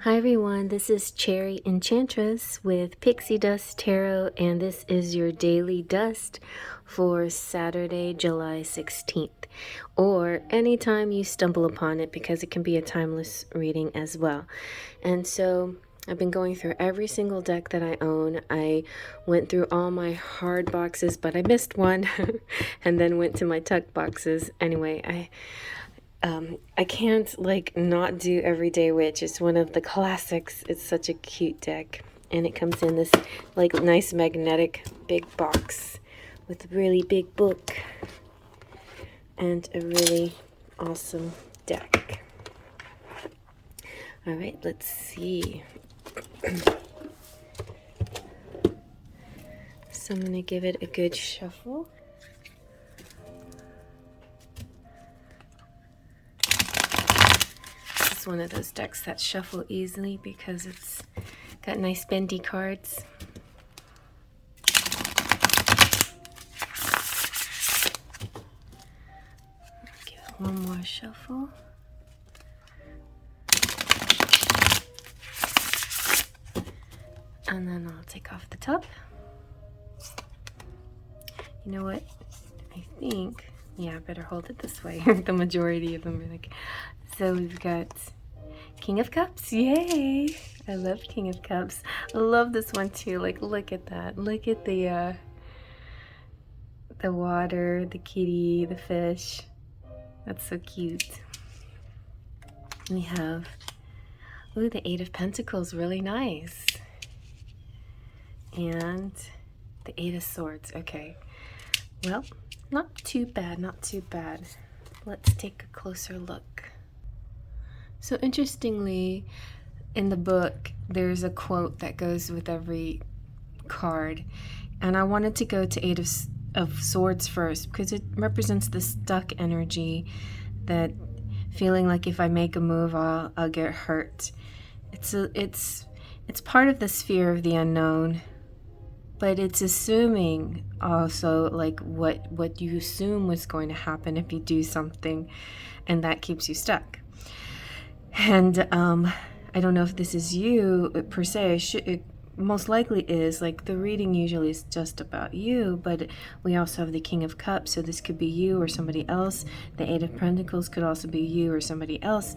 Hi everyone, this is Cherry Enchantress with Pixie Dust Tarot, and this is your daily dust for Saturday, July 16th, or anytime you stumble upon it, because it can be a timeless reading as well. And so I've been going through every single deck that I own. I went through all my hard boxes, but I missed one, and then went to my tuck boxes. Anyway, I can't not do Everyday Witch. It's one of the classics. It's such a cute deck, and it comes in this nice magnetic big box with a really big book and a really awesome deck. All right, let's see. So I'm gonna give it a good shuffle. One of those decks that shuffle easily because it's got nice bendy cards. Give it one more shuffle. And then I'll take off the top. You know what? I think, yeah, I better hold it this way. The majority of them are like, so we've got King of Cups, yay! I love King of Cups. I love this one too. Look at that. Look at the water, the kitty, the fish. That's so cute. We have, ooh, the Eight of Pentacles, really nice. And the Eight of Swords. Okay. Well, not too bad, not too bad. Let's take a closer look. So interestingly, in the book, there's a quote that goes with every card. And I wanted to go to Eight of Swords first because it represents the stuck energy, that feeling like if I make a move, I'll get hurt. It's part of the sphere of the unknown, but it's assuming also what you assume was going to happen if you do something, and that keeps you stuck. And I don't know if this is you per se. It most likely is. The reading usually is just about you, but we also have the King of Cups, so this could be you or somebody else. The Eight of Pentacles could also be you or somebody else.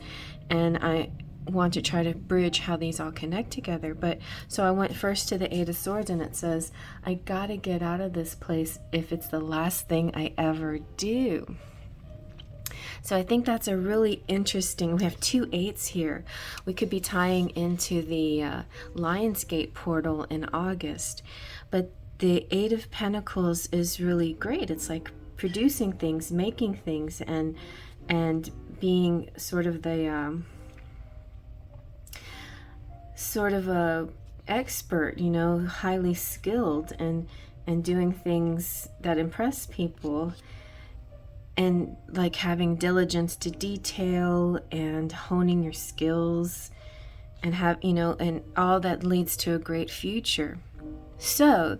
And I want to try to bridge how these all connect together. But so I went first to the Eight of Swords, and it says, I gotta get out of this place if it's the last thing I ever do. So I think that's a really interesting, we have two eights here. We could be tying into the Lionsgate portal in August. But the Eight of Pentacles is really great. It's like producing things, making things, and being sort of the a expert, highly skilled and doing things that impress people. And having diligence to detail and honing your skills and and all that leads to a great future. So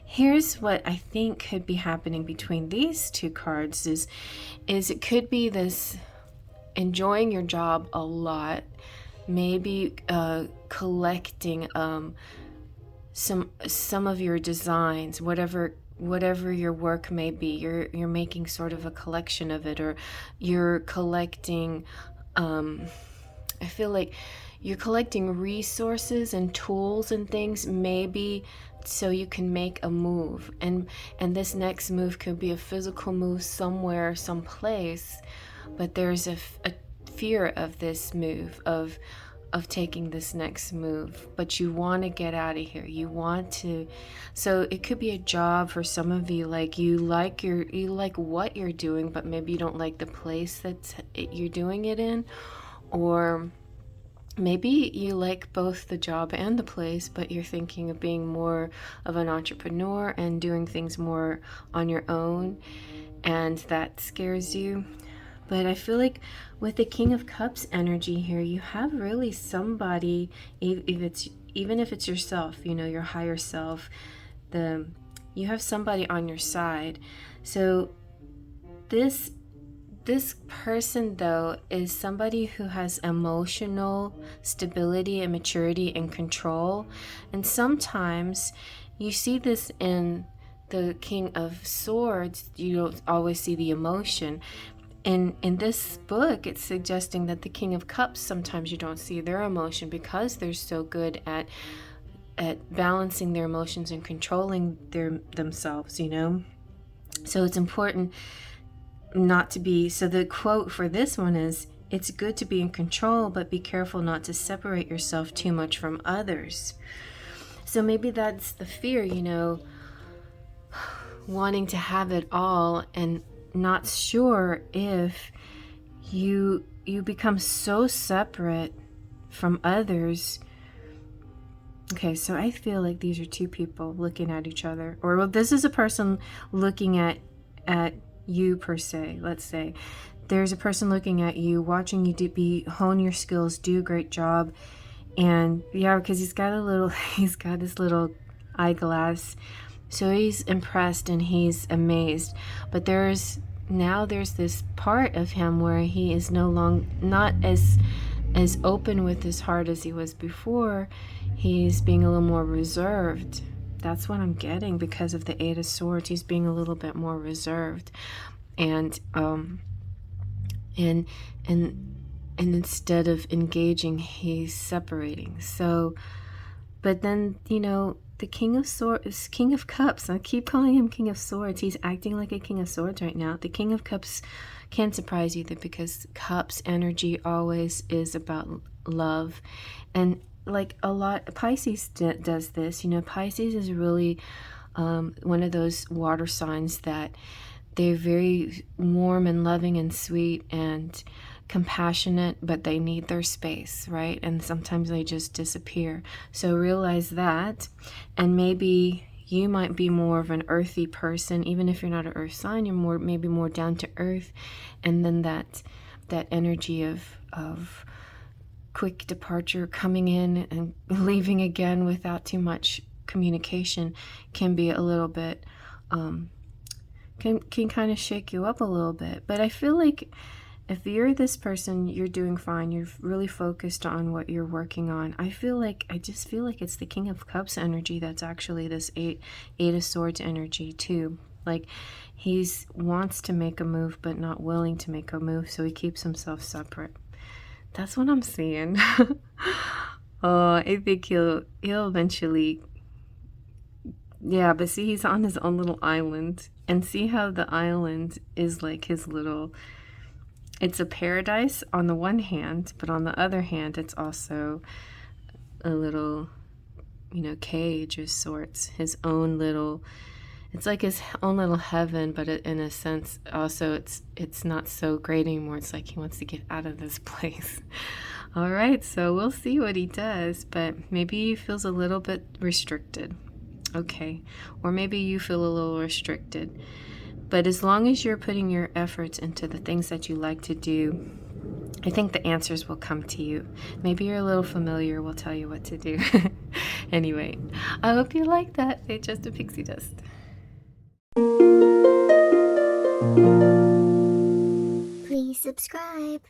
here's what I think could be happening between these two cards is it could be this enjoying your job a lot, maybe collecting some of your designs, whatever your work may be, you're making sort of a collection of it, or you're collecting I feel like you're collecting resources and tools and things, maybe so you can make a move, and this next move could be a physical move somewhere, someplace, but there's a fear of this move, of taking this next move, but you want to get out of here. You want to, so it could be a job for some of you. You like what you're doing, but maybe you don't like the place that you're doing it in, or maybe you like both the job and the place, but you're thinking of being more of an entrepreneur and doing things more on your own, and that scares you. But I feel like with the King of Cups energy here, you have really somebody, even if it's yourself, your higher self, you have somebody on your side. So this This person, though, is somebody who has emotional stability and maturity and control. And sometimes you see this in the King of Swords. You don't always see the emotion. In this book, it's suggesting that the King of Cups, sometimes you don't see their emotion because they're so good at balancing their emotions and controlling themselves, you know? So it's important not to be. So the quote for this one is, "It's good to be in control, but be careful not to separate yourself too much from others." So maybe that's the fear, you know, wanting to have it all and not sure if you become so separate from others. Okay, so I feel like these are two people looking at each other, or well, this is a person looking at you per se. Let's say there's a person looking at you, watching you hone your skills, do a great job, and yeah, because he's got this little eyeglass, so he's impressed and he's amazed. But there's this part of him where he is not as open with his heart as he was before. He's being a little more reserved. That's what I'm getting because of the Eight of Swords. He's being a little bit more reserved, and instead of engaging, he's separating. So, but then, you know, the King of Swords, King of Cups, I keep calling him King of Swords. He's acting like a King of Swords right now. The King of Cups can't surprise you because Cups energy always is about love. And like a lot, Pisces does this. You know, Pisces is really one of those water signs that they're very warm and loving and sweet and compassionate, but they need their space, right? And sometimes they just disappear. So realize that, and maybe you might be more of an earthy person, even if you're not an earth sign. You're maybe more down to earth, and then that energy of quick departure, coming in and leaving again without too much communication, can be a little bit can kind of shake you up a little bit. But I feel like if you're this person, you're doing fine. You're really focused on what you're working on. I just feel like it's the King of Cups energy that's actually this Eight of Swords energy too. Like he's wants to make a move but not willing to make a move, so he keeps himself separate. That's what I'm seeing. Oh, I think he'll eventually. Yeah, but see, he's on his own little island, and see how the island is like his little. It's a paradise on the one hand, but on the other hand, it's also a little, you know, cage of sorts. His own little. It's like his own little heaven, but in a sense, also it's not so great anymore. It's like he wants to get out of this place. All right, so we'll see what he does, but maybe he feels a little bit restricted. Okay, or maybe you feel a little restricted. But as long as you're putting your efforts into the things that you like to do, I think the answers will come to you. Maybe you're a little familiar, will tell you what to do. Anyway, I hope you like that. It's just a pixie dust. Please subscribe.